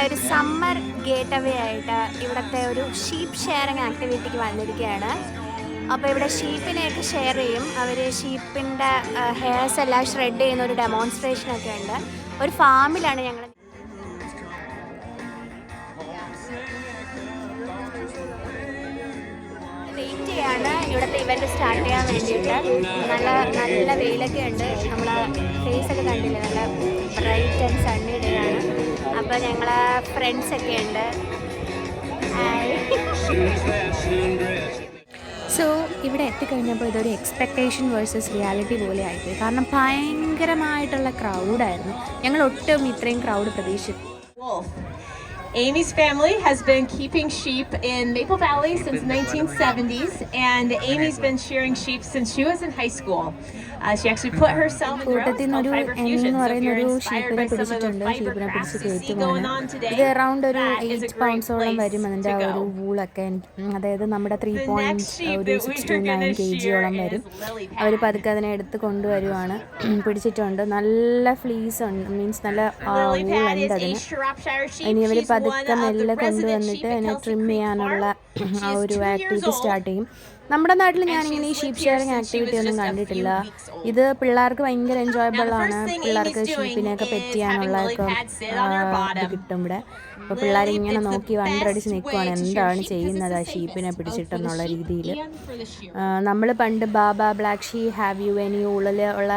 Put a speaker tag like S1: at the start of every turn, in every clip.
S1: ഒരു summer gate away ആയിട്ട് ഇവിടുത്തെ ഒരു ഷീപ്പ് ഷെയറിങ് ആക്ടിവിറ്റിക്ക് വന്നിരിക്കുകയാണ്. അപ്പോൾ ഇവിടെ ഷീപ്പിനെയൊക്കെ ഷെയർ ചെയ്യും. അവർ ഷീപ്പിൻ്റെ ഹെയർസ് എല്ലാം ഷ്രെഡ് ചെയ്യുന്ന ഒരു ഡെമോൺസ്ട്രേഷനൊക്കെ ഉണ്ട്. ഒരു ഫാമിലാണ് ഞങ്ങൾ. വെയിറ്റ് ചെയ്യാണ് ഇവിടുത്തെ ഇവൻറ്റ് സ്റ്റാർട്ട് ചെയ്യാൻ വേണ്ടിയിട്ട്. നല്ല നല്ല വെയിലൊക്കെ ഉണ്ട്. നമ്മൾ ഫേസൊക്കെ കണ്ടില്ലേ, നല്ല ബ്രൈറ്റ് ആൻഡ് സണ്ണി ഡേ ആണ്. അപ്പോൾ ഞങ്ങൾ ഫ്രണ്ട്സൊക്കെ ഉണ്ട്. സോ ഇവിടെ എത്തിക്കഴിഞ്ഞപ്പോൾ ഇതൊരു എക്സ്പെക്റ്റേഷൻ വേഴ്സസ് റിയാലിറ്റി പോലെ ആയിപ്പോയി. കാരണം ഭയങ്കരമായിട്ടുള്ള ക്രൗഡായിരുന്നു. ഞങ്ങൾ ഒട്ടും ഇത്രയും ക്രൗഡ് പ്രതീക്ഷിച്ചു.
S2: Amy's family has been keeping sheep in Maple Valley since the 1970s, and Amy's been shearing sheep since she was in high school. She actually put herself in rows called fiber fusion. So if you're inspired by some of the fiber crafts you see going on today, that is a great place to go.
S1: വൂളൊക്കെ, അതായത് നമ്മുടെ 3.629 kg വരും. അവർ പതുക്കെ അതിനെ എടുത്ത് കൊണ്ടുവരുവാണ്. പിടിച്ചിട്ടുണ്ട്. നല്ല fleece ഉണ്ട്, means നല്ല വൂളുണ്ട് അതിന്. ഇനി അവർ പതുക്കെ മെല്ലെ കൊണ്ടുവന്നിട്ട് അതിനെ ട്രിം ചെയ്യാനുള്ള ആ ഒരു ആക്ടിവിറ്റി സ്റ്റാർട്ട് ചെയ്യും. നമ്മുടെ നാട്ടിൽ ഞാനിങ്ങനെ ഈ ഷീപ്പ് ഷെയറിങ് ആക്ടിവിറ്റി ഒന്നും കണ്ടിട്ടില്ല. ഇത് പിള്ളേർക്ക് ഭയങ്കര എൻജോയബിൾ ആണ്. പിള്ളേർക്ക് ഷീപ്പിനെയൊക്കെ പെറ്റ് ചെയ്യാനുള്ളതൊക്കെ ഇത് കിട്ടും ഇവിടെ. അപ്പോൾ പിള്ളേർ ഇങ്ങനെ നോക്കി വണ്ടടിച്ച് നിൽക്കുവാണ്, എന്താണ് ചെയ്യുന്നത് ആ ഷീപ്പിനെ പിടിച്ചിട്ടെന്നുള്ള രീതിയിൽ. നമ്മൾ പണ്ട് baa baa black sheep have you any ഉള്ളിൽ ഉള്ള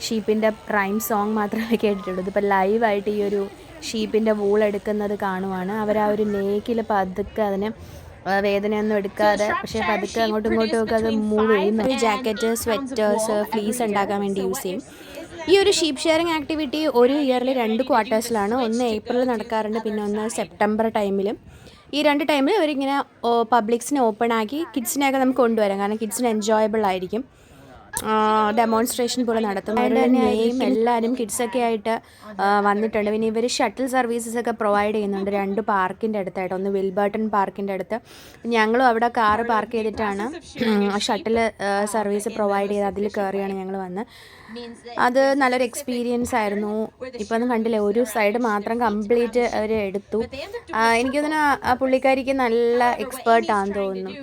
S1: ഷീപ്പിൻ്റെ റൈം സോങ് മാത്രമേ കേട്ടിട്ടുള്ളൂ. ഇതിപ്പോൾ ലൈവായിട്ട് ഈ ഒരു ഷീപ്പിൻ്റെ വൂൾ എടുക്കുന്നത് കാണുവാണ്. അവർ ആ ഒരു നേക്കിൽ പതുക്കെ അതിന് വേദനയൊന്നും എടുക്കാതെ, പക്ഷേ പതുക്കെ അങ്ങോട്ടും ഇങ്ങോട്ടും ഒക്കെ അത് മൂവ് ചെയ്യും. ജാക്കറ്റ്, സ്വെറ്റേഴ്സ്, ഫ്ലീസ് ഉണ്ടാക്കാൻ വേണ്ടി യൂസ് ചെയ്യും. ഈ ഒരു ഷീപ്പ് ഷെയറിങ് ആക്ടിവിറ്റി ഒരു ഇയറിൽ 2 ക്വാർട്ടേഴ്സിലാണ്. ഒന്ന് ഏപ്രിൽ നടക്കാറുണ്ട്, പിന്നെ ഒന്ന് സെപ്റ്റംബർ ടൈമിലും. ഈ 2 ടൈമിൽ അവരിങ്ങനെ പബ്ലിക്സിനെ ഓപ്പൺ ആക്കി കിഡ്സിനെയൊക്കെ നമുക്ക് കൊണ്ടുവരാം. കാരണം കിഡ്സിന് എൻജോയബിൾ ആയിരിക്കും. ഡെമോൺസ്ട്രേഷൻ പോലെ നടത്തും. അതുകൊണ്ട് തന്നെയും എല്ലാവരും കിഡ്സൊക്കെ ആയിട്ട് വന്നിട്ടുണ്ട്. പിന്നെ ഇവർ ഷട്ടിൽ സർവീസസ് ഒക്കെ പ്രൊവൈഡ് ചെയ്യുന്നുണ്ട് 2 പാർക്കിൻ്റെ അടുത്തായിട്ട്. ഒന്ന് വിൽബർട്ടൺ പാർക്കിൻ്റെ അടുത്ത്. ഞങ്ങളും അവിടെ കാറ് പാർക്ക് ചെയ്തിട്ടാണ് ഷട്ടിൽ സർവീസ് പ്രൊവൈഡ് ചെയ്ത് അതിൽ കയറിയാണ് ഞങ്ങൾ വന്നത്. അത് നല്ലൊരു എക്സ്പീരിയൻസ് ആയിരുന്നു. ഇപ്പം ഒന്നും കണ്ടില്ലേ, ഒരു സൈഡ് മാത്രം കംപ്ലീറ്റ് അവർ എടുത്തു. എനിക്കതിന് ആ പുള്ളിക്കാരിക്ക് നല്ല എക്സ്പേർട്ടാണെന്ന് തോന്നുന്നു.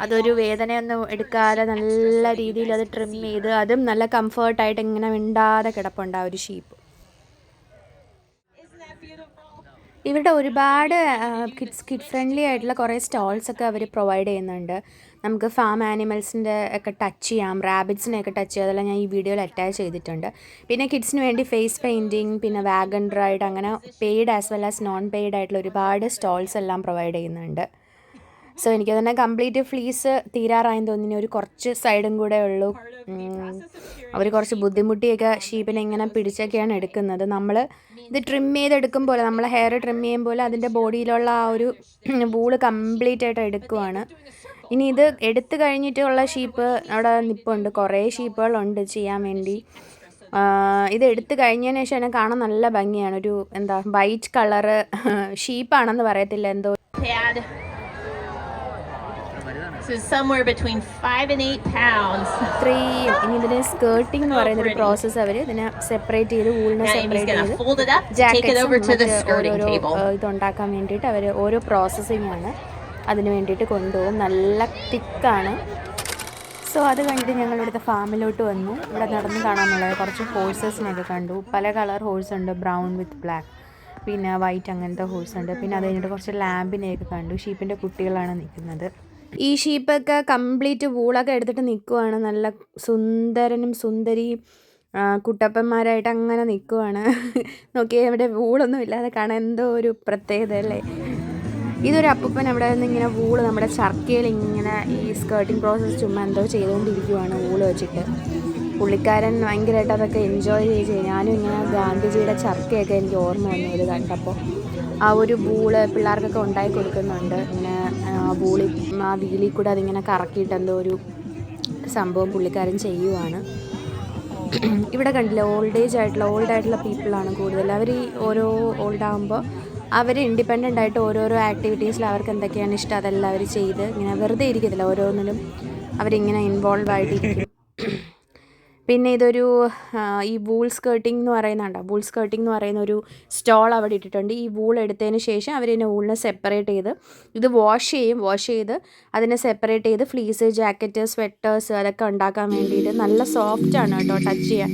S1: അതൊരു വേദനയൊന്നും എടുക്കാതെ നല്ല രീതിയിൽ അത് ട്രിം ചെയ്ത്, അതും നല്ല കംഫേർട്ടായിട്ട് ഇങ്ങനെ മിണ്ടാതെ കിടപ്പുണ്ട് ആ ഒരു ഷീപ്പ്. ഇവിടെ ഒരുപാട് കിഡ് ഫ്രണ്ട്ലി ആയിട്ടുള്ള കുറേ സ്റ്റോൾസൊക്കെ അവർ പ്രൊവൈഡ് ചെയ്യുന്നുണ്ട്. നമുക്ക് ഫാം ആനിമൽസിൻ്റെ ഒക്കെ ടച്ച് ചെയ്യാം, റാബിറ്റ്സിനെയൊക്കെ ടച്ച് ചെയ്യാം. അതെല്ലാം ഞാൻ ഈ വീഡിയോയിൽ അറ്റാച്ച് ചെയ്തിട്ടുണ്ട്. പിന്നെ കിഡ്സിന് വേണ്ടി ഫേസ് പെയിൻറ്റിങ്, പിന്നെ വാഗൺ റൈഡ്, അങ്ങനെ paid as well as non paid ആയിട്ടുള്ള ഒരുപാട് സ്റ്റോൾസ് എല്ലാം പ്രൊവൈഡ് ചെയ്യുന്നുണ്ട്. സോ എനിക്ക് തന്നെ കംപ്ലീറ്റ് ഫ്ലീസ് തീരാറായെന്ന് തോന്നി. ഒരു കുറച്ച് സൈഡും കൂടെ ഉള്ളൂ. അവർ കുറച്ച് ബുദ്ധിമുട്ടിയൊക്കെ ഷീപ്പിനെ ഇങ്ങനെ പിടിച്ചൊക്കെയാണ് എടുക്കുന്നത്. നമ്മൾ ഇത് ട്രിം ചെയ്തെടുക്കും പോലെ, നമ്മൾ ഹെയർ ട്രിം ചെയ്യും പോലെ അതിൻ്റെ ബോഡിയിലുള്ള ആ ഒരു വൂള് കംപ്ലീറ്റ് ആയിട്ട് എടുക്കുവാണ്. ഇനി ഇത് എടുത്തു കഴിഞ്ഞിട്ടുള്ള ഷീപ്പ് അവിടെ നിൽപ്പുണ്ട്. കുറേ ഷീപ്പുകളുണ്ട് ചെയ്യാൻ വേണ്ടി. ഇത് എടുത്തു കഴിഞ്ഞതിന് ശേഷം എന്നെ കാണാൻ നല്ല ഭംഗിയാണ്. ഒരു എന്താ വൈറ്റ് കളറ് ഷീപ്പാണെന്ന് പറയത്തില്ല, എന്തോ.
S2: So somewhere between 5 and 8 pounds.
S1: ഇനി ഇതിന് സ്കേർട്ടിംഗ് എന്ന് പറയുന്ന ഒരു പ്രോസസ്സ് അവർ ഇതിനെ സെപ്പറേറ്റ് ചെയ്ത്, വൂളിനെ സെപ്പറേറ്റ് ചെയ്ത് ജാക്കറ്റ്സും ഇതുണ്ടാക്കാൻ വേണ്ടിയിട്ട് അവർ ഓരോ പ്രോസസ്സിങ് ആണ് അതിന് വേണ്ടിയിട്ട് കൊണ്ടുപോകും. നല്ല തിക്കാണ്. സോ അത് കഴിഞ്ഞിട്ട് ഞങ്ങൾ ഇവിടുത്തെ ഫാമിലോട്ട് വന്നു. ഇവിടെ നടന്ന് കാണാനുള്ളത് കുറച്ച് ഹോഴ്സസിനെയൊക്കെ കണ്ടു. പല കളർ ഹോഴ്സ് ഉണ്ട്, ബ്രൗൺ വിത്ത് ബ്ലാക്ക്, പിന്നെ വൈറ്റ്, അങ്ങനത്തെ ഹോഴ്സ് ഉണ്ട്. പിന്നെ അത് കഴിഞ്ഞിട്ട് കുറച്ച് ലാമ്പിനെയൊക്കെ കണ്ടു. ഷീപ്പിൻ്റെ കുട്ടികളാണ് നിൽക്കുന്നത്. ഈ ഷീപ്പൊക്കെ കംപ്ലീറ്റ് വൂളൊക്കെ എടുത്തിട്ട് നിൽക്കുവാണ്. നല്ല സുന്ദരനും സുന്ദരിയും കുട്ടപ്പന്മാരായിട്ട് അങ്ങനെ നിൽക്കുവാണ്. നോക്കിയാൽ ഇവിടെ വൂളൊന്നും ഇല്ലാതെ കാണാൻ എന്തോ ഒരു പ്രത്യേകത അല്ലേ. ഇതൊരു അപ്പൂപ്പൻ അവിടെ നിന്ന് ഇങ്ങനെ വൂള് നമ്മുടെ ചർക്കയിൽ ഇങ്ങനെ ഈ സ്കേർട്ടിങ് പ്രോസസ്സ് ചുമ്മാ എന്തോ ചെയ്തുകൊണ്ടിരിക്കുവാണ് വൂള് വെച്ചിട്ട്. പുള്ളിക്കാരൻ ഭയങ്കരമായിട്ട് അതൊക്കെ എൻജോയ് ചെയ്ത്. ഞാനും ഇങ്ങനെ ഗാന്ധിജിയുടെ ചർക്കയൊക്കെ എനിക്ക് ഓർമ്മ വന്നു ഇത് കണ്ടപ്പോൾ. ആ ഒരു വൂള് പിള്ളേർക്കൊക്കെ ഉണ്ടാക്കി കൊടുക്കുന്നുണ്ട്. ഇങ്ങനെ വൂളി ആ വീലിൽ കൂടെ അതിങ്ങനെ കറക്കിയിട്ട് എന്തോ ഒരു സംഭവം പുള്ളിക്കാരൻ ചെയ്യുവാണ്. ഇവിടെ കണ്ടില്ല, ഓൾഡായിട്ടുള്ള പീപ്പിളാണ് കൂടുതൽ. അവർ ഈ ഓരോ ഓൾഡാകുമ്പോൾ അവർ ഇൻഡിപെൻഡൻ്റ് ആയിട്ട് ഓരോരോ ആക്ടിവിറ്റീസിൽ അവർക്ക് എന്തൊക്കെയാണ് ഇഷ്ടം അതെല്ലാം അവർ ചെയ്ത് ഇങ്ങനെ വെറുതെ ഇരിക്കത്തില്ല, ഓരോന്നിലും അവരിങ്ങനെ ഇൻവോൾവ് ആയിട്ടിരിക്കും. പിന്നെ ഇതൊരു ഈ വൂൾ സ്കേർട്ടിംഗ് എന്ന് പറയുന്നുണ്ടോ, വൂൾ സ്കേർട്ടിംഗ് എന്ന് പറയുന്ന ഒരു സ്റ്റോൾ അവിടെ ഇട്ടിട്ടുണ്ട്. ഈ വൂൾ എടുത്തതിന് ശേഷം അവരിതിനെ വൂളിനെ സെപ്പറേറ്റ് ചെയ്ത് ഇത് വാഷ് ചെയ്ത് അതിനെ സെപ്പറേറ്റ് ചെയ്ത് ഫ്ലീസ്, ജാക്കറ്റ്, സ്വെറ്റേഴ്സ് അതൊക്കെ ഉണ്ടാക്കാൻ വേണ്ടിയിട്ട് നല്ല സോഫ്റ്റാണ് കേട്ടോ ടച്ച് ചെയ്യാൻ.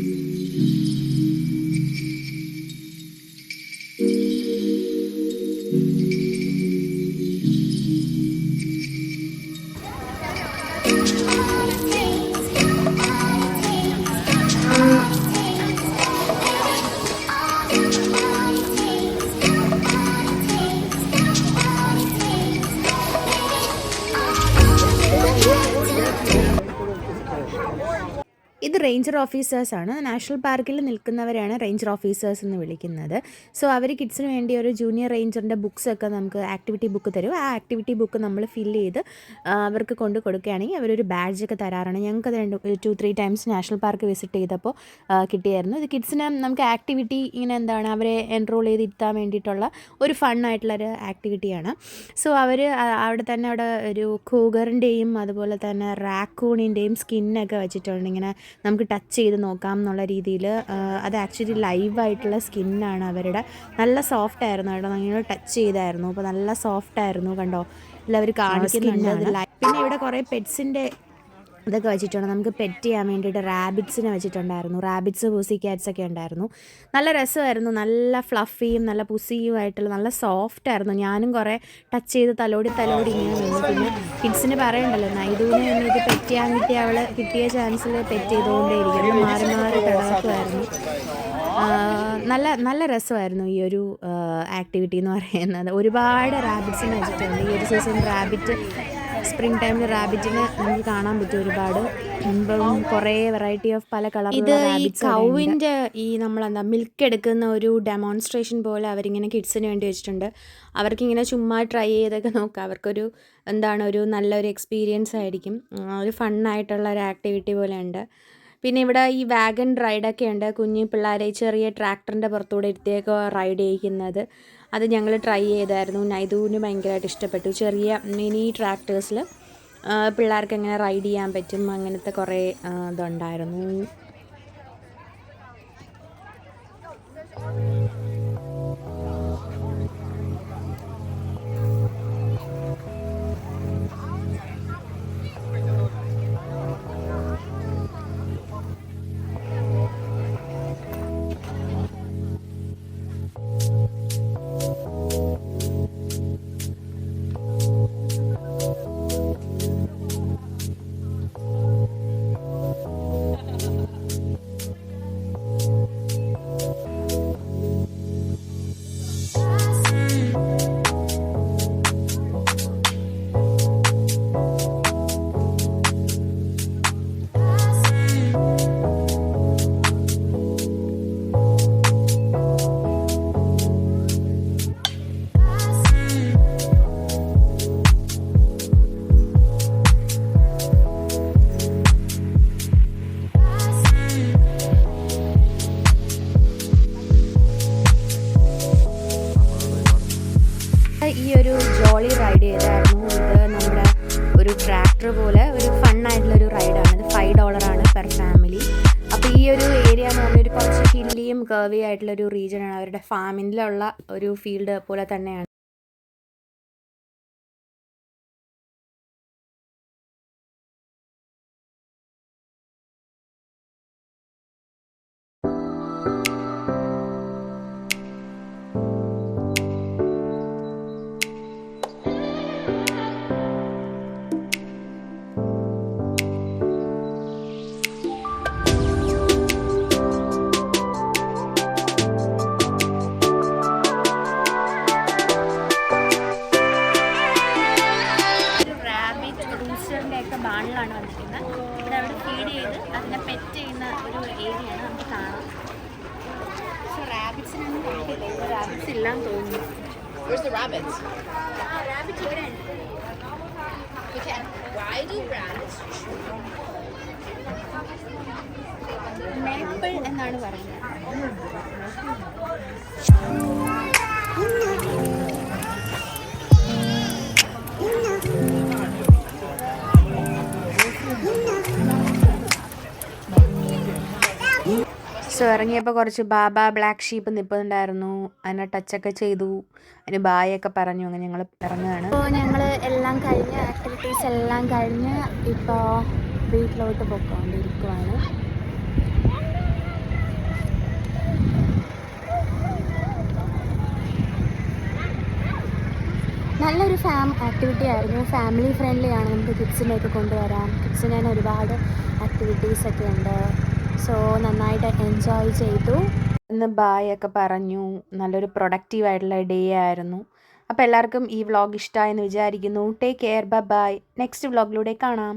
S1: ഇത് റേഞ്ചർ ഓഫീസേഴ്സാണ്. നാഷണൽ പാർക്കിൽ നിൽക്കുന്നവരാണ് റേഞ്ചർ ഓഫീസേഴ്സ് എന്ന് വിളിക്കുന്നത്. സോ അവർ കിഡ്സിന് വേണ്ടി ഒരു ജൂനിയർ റേഞ്ചറിൻ്റെ ബുക്സൊക്കെ നമുക്ക് ആക്ടിവിറ്റി ബുക്ക് തരും. ആ ആക്ടിവിറ്റി ബുക്ക് നമ്മൾ ഫില്ല് ചെയ്ത് അവർക്ക് കൊണ്ട് കൊടുക്കുകയാണെങ്കിൽ അവരൊരു ബാഡ്ജൊക്കെ തരാറാണ്. ഞങ്ങൾക്കത് 2-3 ടൈംസ് നാഷണൽ പാർക്ക് വിസിറ്റ് ചെയ്തപ്പോൾ കിട്ടിയായിരുന്നു. ഇത് കിഡ്സിന് നമുക്ക് ആക്ടിവിറ്റി ഇങ്ങനെ എന്താണ് അവരെ എൻറോൾ ചെയ്തിരുത്താൻ വേണ്ടിയിട്ടുള്ള ഒരു ഫണ്ണായിട്ടുള്ളൊരു ആക്ടിവിറ്റിയാണ്. സോ അവർ അവിടെ തന്നെ അവിടെ ഒരു കൂഗറിൻ്റെയും അതുപോലെ തന്നെ റാക്കൂണിൻ്റെയും സ്കിന്നൊക്കെ വെച്ചിട്ടുണ്ട്. ഇങ്ങനെ നമുക്ക് ടച്ച് ചെയ്ത് നോക്കാം എന്നുള്ള രീതിയിൽ. അത് ആക്ച്വലി ലൈവായിട്ടുള്ള സ്കിന്നാണ് അവരുടെ. നല്ല സോഫ്റ്റ് ആയിരുന്നു കേട്ടോ. നമ്മൾ ടച്ച് ചെയ്തായിരുന്നു, അപ്പോൾ നല്ല സോഫ്റ്റ് ആയിരുന്നു കണ്ടോ. എല്ലാവർ കാണിക്കുന്നുണ്ട്. പിന്നെ ഇവിടെ കുറേ പെറ്റ്സിൻ്റെ ഇതൊക്കെ വെച്ചിട്ടുണ്ട്. നമുക്ക് പെറ്റ് ചെയ്യാൻ വേണ്ടിയിട്ട് റാബിറ്റ്സിനെ വെച്ചിട്ടുണ്ടായിരുന്നു. റാബിറ്റ്സ്, പുസി ക്യാറ്റ്സ് ഒക്കെ ഉണ്ടായിരുന്നു. നല്ല രസമായിരുന്നു. നല്ല ഫ്ലഫിയും നല്ല പുസിയുമായിട്ടുള്ള നല്ല സോഫ്റ്റ് ആയിരുന്നു. ഞാനും കുറേ ടച്ച് ചെയ്ത് തലോടി ഇങ്ങനെ നിന്നു. പിന്നെ കിഡ്സിന് പറയണ്ടല്ലോ, നൈദൂനെ ഇത് പെറ്റ് ചെയ്യാൻ കിട്ടിയ ചാൻസിൽ പെറ്റ് ചെയ്തുകൊണ്ടേയിരിക്കും. മാറി കിടക്കുമായിരുന്നു. നല്ല രസമായിരുന്നു ഈ ഒരു ആക്ടിവിറ്റി എന്ന് പറയുന്നത്. ഒരുപാട് റാബിറ്റ്സിനെ വെച്ചിട്ടുണ്ട്. ഈ ഒരു സീസൺ സ്പ്രിംഗ് ടൈമിൽ റാബിറ്റിനെ നമുക്ക് കാണാൻ പറ്റും ഒരുപാട്. ഇപ്പം കുറേ വെറൈറ്റി ഓഫ് പല കളർ. ഇത് ഈ കൗവിൻ്റെ ഈ നമ്മളെന്താ മിൽക്ക് എടുക്കുന്ന ഒരു ഡെമോൺസ്ട്രേഷൻ പോലെ അവരിങ്ങനെ കിഡ്സിന് വേണ്ടി വെച്ചിട്ടുണ്ട്. അവർക്കിങ്ങനെ ചുമ്മാ ട്രൈ ചെയ്തൊക്കെ നോക്കാം. അവർക്കൊരു ഒരു നല്ലൊരു എക്സ്പീരിയൻസ് ആയിരിക്കും. ഒരു ഫണ്ണായിട്ടുള്ള ഒരു ആക്ടിവിറ്റി പോലെയുണ്ട്. പിന്നെ ഇവിടെ ഈ വാഗൺ റൈഡൊക്കെ ഉണ്ട്. കുഞ്ഞു പിള്ളേരെ ചെറിയ ട്രാക്ടറിൻ്റെ പുറത്തൂടെ ഇരുത്തിയൊക്കെ റൈഡ് ചെയ്യിക്കുന്നത്. അത് ഞങ്ങൾ ട്രൈ ചെയ്തായിരുന്നു. നൈദൂന് ഭയങ്കരമായിട്ട് ഇഷ്ടപ്പെട്ടു. ചെറിയ മിനി ട്രാക്ടേഴ്സിൽ പിള്ളേർക്ക് എങ്ങനെ റൈഡ് ചെയ്യാൻ പറ്റും അങ്ങനത്തെ കുറേ ഇതുണ്ടായിരുന്നു. ഈ ഒരു ജോളി റൈഡ് ചെയ്തായിരുന്നു. ഇത് നമ്മുടെ ഒരു ട്രാക്ടർ പോലെ ഒരു ഫണ്ണായിട്ടുള്ളൊരു റൈഡാണ്. ഇത് $5 പെർ ഫാമിലി. അപ്പോൾ ഈ ഒരു ഏരിയ എന്ന് പറഞ്ഞാൽ ഒരു കുറച്ച് ഹില്ലിയും കർവി ആയിട്ടുള്ളൊരു റീജിയനാണ്. അവരുടെ ഫാമിലുള്ള ഒരു ഫീൽഡ് പോലെ തന്നെയാണ്. ബാണിലാണ് വന്നിരിക്കുന്നത്. ഇവിടെ അവിടെ ഫീഡ് ചെയ്ത് അതിനെ പെറ്റ് ചെയ്യുന്ന ഒരു ഏരിയയാണ് നമുക്ക് കാണാം. പക്ഷെ റാബിറ്റ്സിനൊന്നും കണ്ടില്ല. റാബിറ്റ്സ് ഇല്ലാന്ന് തോന്നുന്നു. റാബിറ്റ് ഇവിടെ ഉണ്ട്. മേപ്പിൾ എന്നാണ് പറയുന്നത്. സോ ഇറങ്ങിയപ്പോൾ കുറച്ച് ബാബ ബ്ലാക്ക് ഷീപ്പ് നിൽപ്പുണ്ടായിരുന്നു. അതിനെ ടച്ചൊക്കെ ചെയ്തു, അതിന് ബായൊക്കെ പറഞ്ഞു. അങ്ങനെ ഞങ്ങൾ ഇറങ്ങുകയാണ്. അപ്പോൾ ഞങ്ങൾ എല്ലാം കഴിഞ്ഞ് ആക്ടിവിറ്റീസ് എല്ലാം കഴിഞ്ഞ് ഇപ്പോൾ വീട്ടിലോട്ട് പോയിക്കൊണ്ടിരിക്കുവാണ്. നല്ലൊരു ആക്ടിവിറ്റി ആയിരുന്നു. ഫാമിലി ഫ്രണ്ട്ലി ആണ്. നമുക്ക് കിഡ്സിനെയൊക്കെ കൊണ്ടുവരാം. കിഡ്സിന് തന്നെ ഒരുപാട് ആക്ടിവിറ്റീസൊക്കെ ഉണ്ട്. സോ നന്നായിട്ട് എൻജോയ് ചെയ്തു. ഇന്ന് ബായൊക്കെ പറഞ്ഞു. നല്ലൊരു പ്രൊഡക്റ്റീവായിട്ടുള്ള ഡേ ആയിരുന്നു. അപ്പോൾ എല്ലാവർക്കും ഈ വ്ളോഗ് ഇഷ്ടമായെന്ന് വിചാരിക്കുന്നു. Take care, bye. നെക്സ്റ്റ് വ്ളോഗിലൂടെ കാണാം.